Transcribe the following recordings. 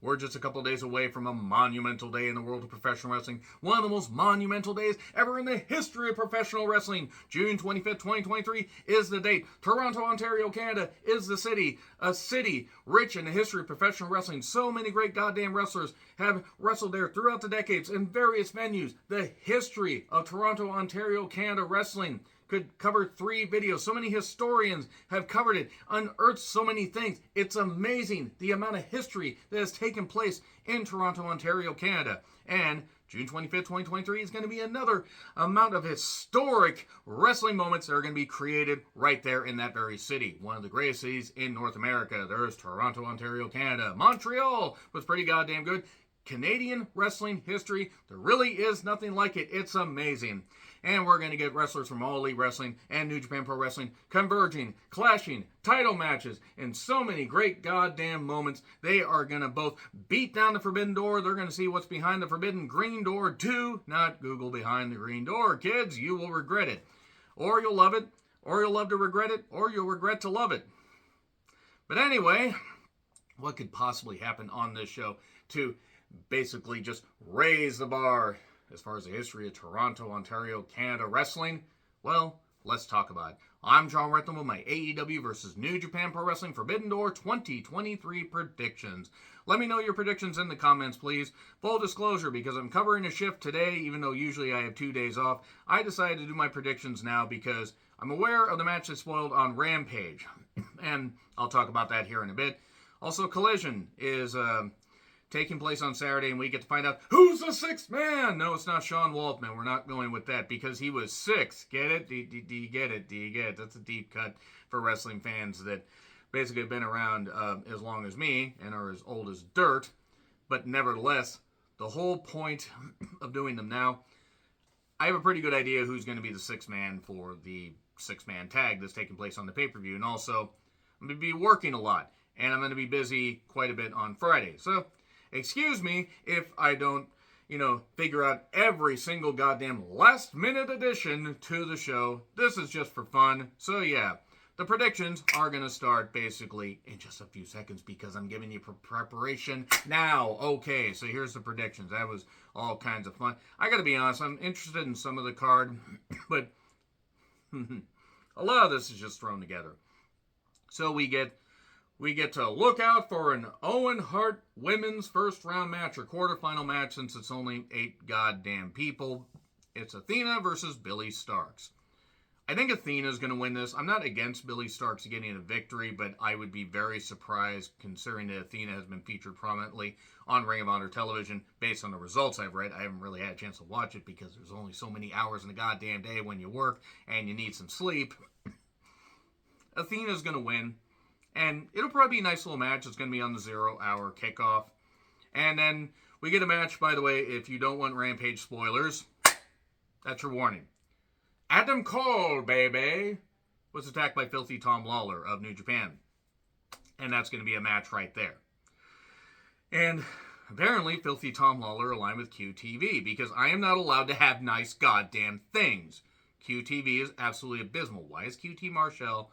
We're just a couple days away from a monumental day in the world of professional wrestling. One of the most monumental days ever in the history of professional wrestling. June 25th, 2023 is the date. Toronto, Ontario, Canada is the city. A city rich in the history of professional wrestling. So many great goddamn wrestlers have wrestled there throughout the decades in various venues. The history of Toronto, Ontario, Canada wrestling could cover 3 videos. So many historians have covered it, unearthed so many things. It's amazing the amount of history that has taken place in Toronto, Ontario, Canada. And June 25th, 2023 is going to be another amount of historic wrestling moments that are going to be created right there in that very city. One of the greatest cities in North America. There's Toronto, Ontario, Canada. Montreal was pretty goddamn good. Canadian wrestling history, there really is nothing like it. It's amazing. And we're going to get wrestlers from All Elite Wrestling and New Japan Pro Wrestling converging, clashing, title matches, and so many great goddamn moments. They are going to both beat down the Forbidden Door. They're going to see what's behind the Forbidden Green Door. Do not Google behind the green door, kids. You will regret it. Or you'll love it, or you'll love to regret it, or you'll regret to love it. But anyway, what could possibly happen on this show to basically just raise the bar as far as the history of Toronto, Ontario, Canada wrestling? Well, let's talk about it. I'm John Rethnam with my AEW versus New Japan Pro Wrestling Forbidden Door 2023 predictions. Let me know your predictions in the comments, please. Full disclosure, because I'm covering a shift today, even though usually I have 2 days off, I decided to do my predictions now because I'm aware of the match that spoiled on Rampage. And I'll talk about that here in a bit. Also, Collision is taking place on Saturday, and we get to find out who's the 6th man. No, it's not Sean Waltman. We're not going with that because he was 6. Get it? Do you get it? Do you get it? That's a deep cut for wrestling fans that basically have been around as long as me and are as old as dirt. But nevertheless, the whole point of doing them now, I have a pretty good idea who's going to be the 6th man for the 6-man tag that's taking place on the pay-per-view. And also, I'm going to be working a lot, and I'm going to be busy quite a bit on Friday. So excuse me if I don't, figure out every single goddamn last-minute addition to the show. This is just for fun. So yeah, the predictions are going to start basically in just a few seconds because I'm giving you preparation now. Okay, so here's the predictions. That was all kinds of fun. I got to be honest, I'm interested in some of the card, but a lot of this is just thrown together. So we get to look out for an Owen Hart women's first round match or quarterfinal match since it's only 8 goddamn people. It's Athena versus Billy Starks. I think Athena's going to win this. I'm not against Billy Starks getting a victory, but I would be very surprised considering that Athena has been featured prominently on Ring of Honor television based on the results I've read. I haven't really had a chance to watch it because there's only so many hours in the goddamn day when you work and you need some sleep. Athena's going to win. And it'll probably be a nice little match. It's going to be on the 0-hour kickoff. And then we get a match, by the way, if you don't want Rampage spoilers, that's your warning. Adam Cole, baby, was attacked by Filthy Tom Lawler of New Japan. And that's going to be a match right there. And apparently, Filthy Tom Lawler aligned with QTV because I am not allowed to have nice goddamn things. QTV is absolutely abysmal. Why is QT Marshall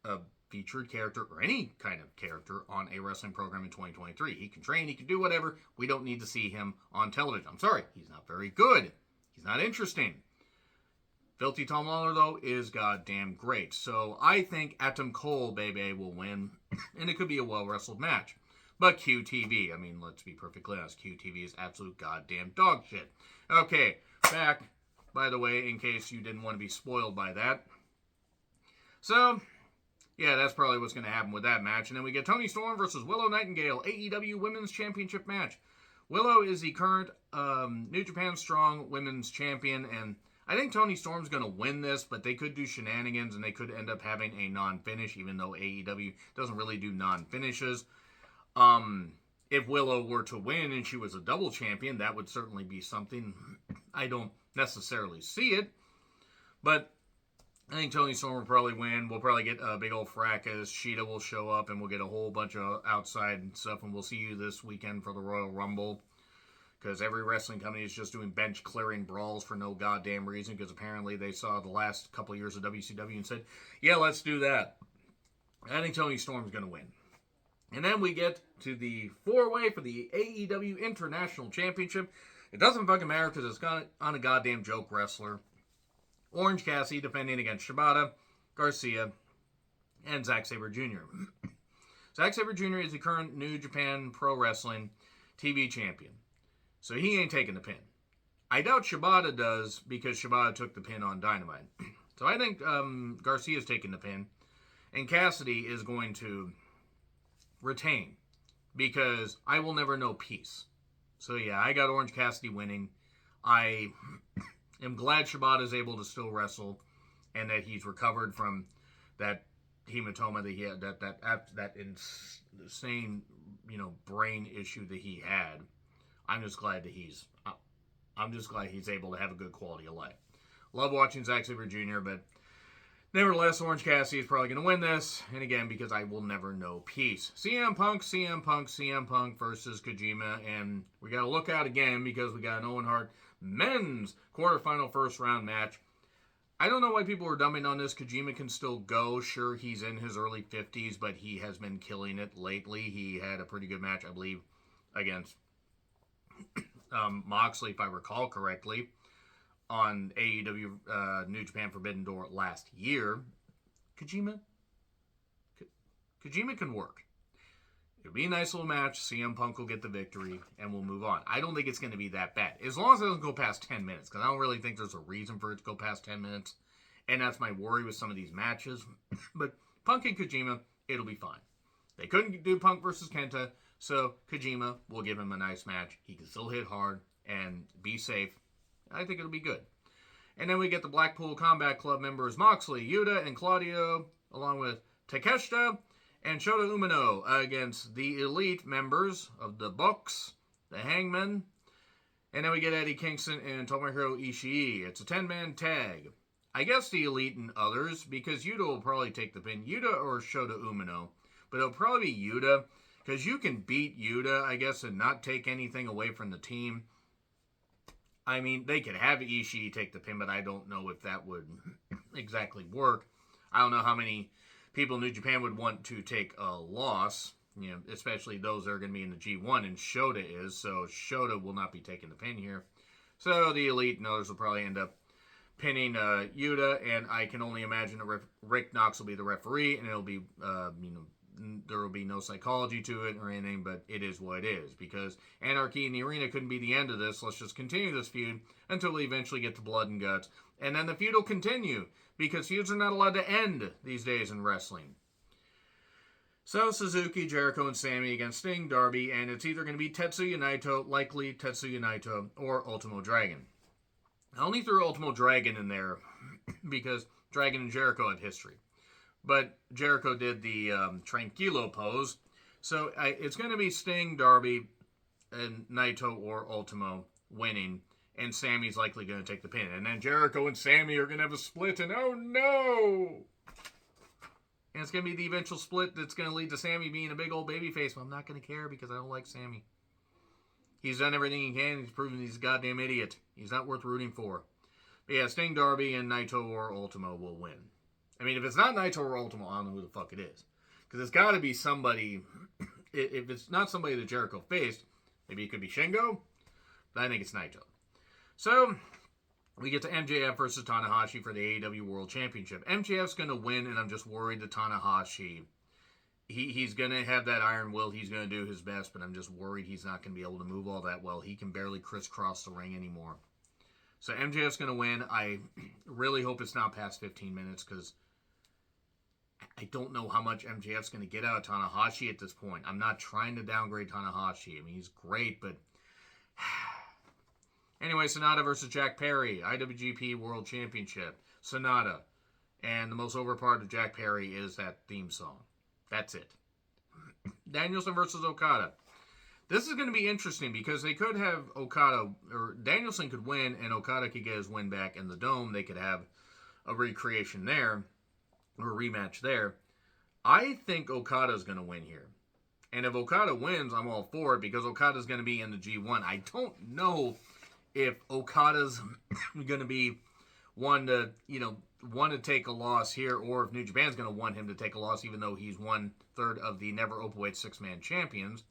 a featured character or any kind of character on a wrestling program in 2023? He can train, he can do whatever. We don't need to see him on television. I'm sorry, he's not very good. He's not interesting. Filthy Tom Lawler, though, is goddamn great. So I think Adam Cole, baby, will win, and it could be a well-wrestled match. But QTV, I mean, let's be perfectly honest, QTV is absolute goddamn dog shit. Okay, back, by the way, in case you didn't want to be spoiled by that. So yeah, that's probably what's going to happen with that match. And then we get Toni Storm versus Willow Nightingale, AEW Women's Championship match. Willow is the current New Japan Strong Women's Champion, and I think Toni Storm's going to win this, but they could do shenanigans, and they could end up having a non-finish, even though AEW doesn't really do non-finishes. If Willow were to win and she was a double champion, that would certainly be something. I don't necessarily see it, but I think Toni Storm will probably win. We'll probably get a big old fracas. Sheeta will show up, and we'll get a whole bunch of outside stuff, and we'll see you this weekend for the Royal Rumble. Because every wrestling company is just doing bench-clearing brawls for no goddamn reason, because apparently they saw the last couple of years of WCW and said, yeah, let's do that. I think Toni Storm's going to win. And then we get to the 4-way for the AEW International Championship. It doesn't fucking matter because it's got on a goddamn joke wrestler. Orange Cassidy defending against Shibata, Garcia, and Zack Sabre Jr. Zack Sabre Jr. is the current New Japan Pro Wrestling TV champion. So he ain't taking the pin. I doubt Shibata does because Shibata took the pin on Dynamite. So I think Garcia's taking the pin. And Cassidy is going to retain because I will never know peace. So yeah, I got Orange Cassidy winning. I am glad Shibata is able to still wrestle and that he's recovered from that hematoma that he had, that insane, brain issue that he had. I'm just glad he's able to have a good quality of life. Love watching Zack Sabre Jr., but nevertheless, Orange Cassidy is probably going to win this. And again, because I will never know peace. CM Punk versus Kojima. And we got to look out again because we got an Owen Hart men's quarterfinal first round match. I don't know why people are dumping on this. Kojima can still go. Sure, he's in his early 50s, but he has been killing it lately. He had a pretty good match, I believe, against Moxley, if I recall correctly, on AEW New Japan Forbidden Door last year. Kojima can work. It'll be a nice little match. CM Punk will get the victory, and we'll move on. I don't think it's going to be that bad. As long as it doesn't go past 10 minutes, because I don't really think there's a reason for it to go past 10 minutes. And that's my worry with some of these matches. But Punk and Kojima, it'll be fine. They couldn't do Punk versus Kenta, so Kojima will give him a nice match. He can still hit hard and be safe. I think it'll be good. And then we get the Blackpool Combat Club members Moxley, Yuta, and Claudio, along with Takeshita and Shota Umino against the Elite members of the Bucks, the Hangman. And then we get Eddie Kingston and Tomohiro Ishii. It's a 10-man tag. I guess the Elite and others, because Yuta will probably take the pin. Yuta or Shota Umino. But it'll probably be Yuta, because you can beat Yuta, I guess, and not take anything away from the team. I mean, they could have Ishii take the pin, but I don't know if that would exactly work. I don't know how many people in New Japan would want to take a loss, especially those that are going to be in the G1, and Shota is, so Shota will not be taking the pin here. So the Elite and others will probably end up pinning Yuta, and I can only imagine that Rick Knox will be the referee, and it'll be, there will be no psychology to it or anything, but it is what it is, because Anarchy in the Arena couldn't be the end of this. Let's just continue this feud until we eventually get to Blood and Guts, and then the feud will continue, because feuds are not allowed to end these days in wrestling. So Suzuki, Jericho, and Sammy against Sting, Darby, and it's either going to be Tetsuya Naito, likely Tetsuya Naito, or Ultimo Dragon. I only threw Ultimo Dragon in there because Dragon and Jericho have history. But Jericho did the Tranquilo pose. So it's going to be Sting, Darby, and Naito or Ultimo winning. And Sammy's likely going to take the pin. And then Jericho and Sammy are going to have a split. And oh no! And it's going to be the eventual split that's going to lead to Sammy being a big old babyface. But I'm not going to care because I don't like Sammy. He's done everything he can. He's proven he's a goddamn idiot. He's not worth rooting for. But yeah, Sting, Darby, and Naito or Ultimo will win. I mean, if it's not Naito or Ultimo, I don't know who the fuck it is. Because it's got to be somebody. If it's not somebody that Jericho faced, maybe it could be Shingo. But I think it's Naito. So, we get to MJF versus Tanahashi for the AEW World Championship. MJF's going to win, and I'm just worried that Tanahashi, he's going to have that iron will. He's going to do his best, but I'm just worried he's not going to be able to move all that well. He can barely crisscross the ring anymore. So, MJF's going to win. I really hope it's not past 15 minutes, because I don't know how much MJF's going to get out of Tanahashi at this point. I'm not trying to downgrade Tanahashi. I mean, he's great, but... Anyway, Sonata versus Jack Perry, IWGP World Championship. Sonata. And the most over part of Jack Perry is that theme song. That's it. Danielson versus Okada. This is going to be interesting because they could have Okada, or Danielson could win and Okada could get his win back in the Dome. They could have a recreation there, or a rematch there. I think Okada's going to win here. And if Okada wins, I'm all for it because Okada's going to be in the G1. I don't know if Okada's going to be one to take a loss here, or if New Japan's going to want him to take a loss, even though he's 1/3 of the never openweight 6-man champions.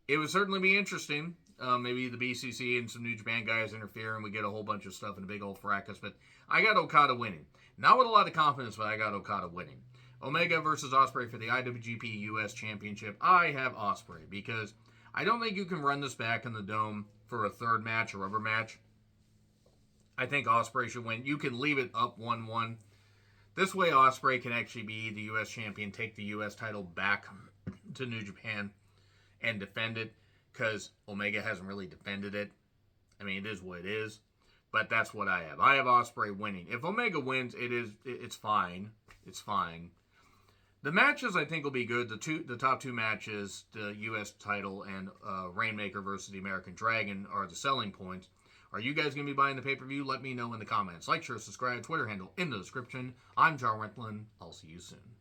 It would certainly be interesting. Maybe the BCC and some New Japan guys interfere and we get a whole bunch of stuff in a big old fracas. But I got Okada winning. Not with a lot of confidence, but I got Okada winning. Omega versus Ospreay for the IWGP US Championship. I have Ospreay because I don't think you can run this back in the Dome for a third match, a rubber match. I think Ospreay should win. You can leave it up 1-1. This way Ospreay can actually be the US champion, take the US title back to New Japan and defend it, because Omega hasn't really defended it. I mean, it is what it is, but that's what I have. I have Ospreay winning. If Omega wins, it's fine. It's fine. The matches I think will be good. The top two matches, the U.S. title and Rainmaker versus the American Dragon, are the selling points. Are you guys going to be buying the pay-per-view? Let me know in the comments. Like, share, subscribe, Twitter handle in the description. I'm John Rentlin. I'll see you soon.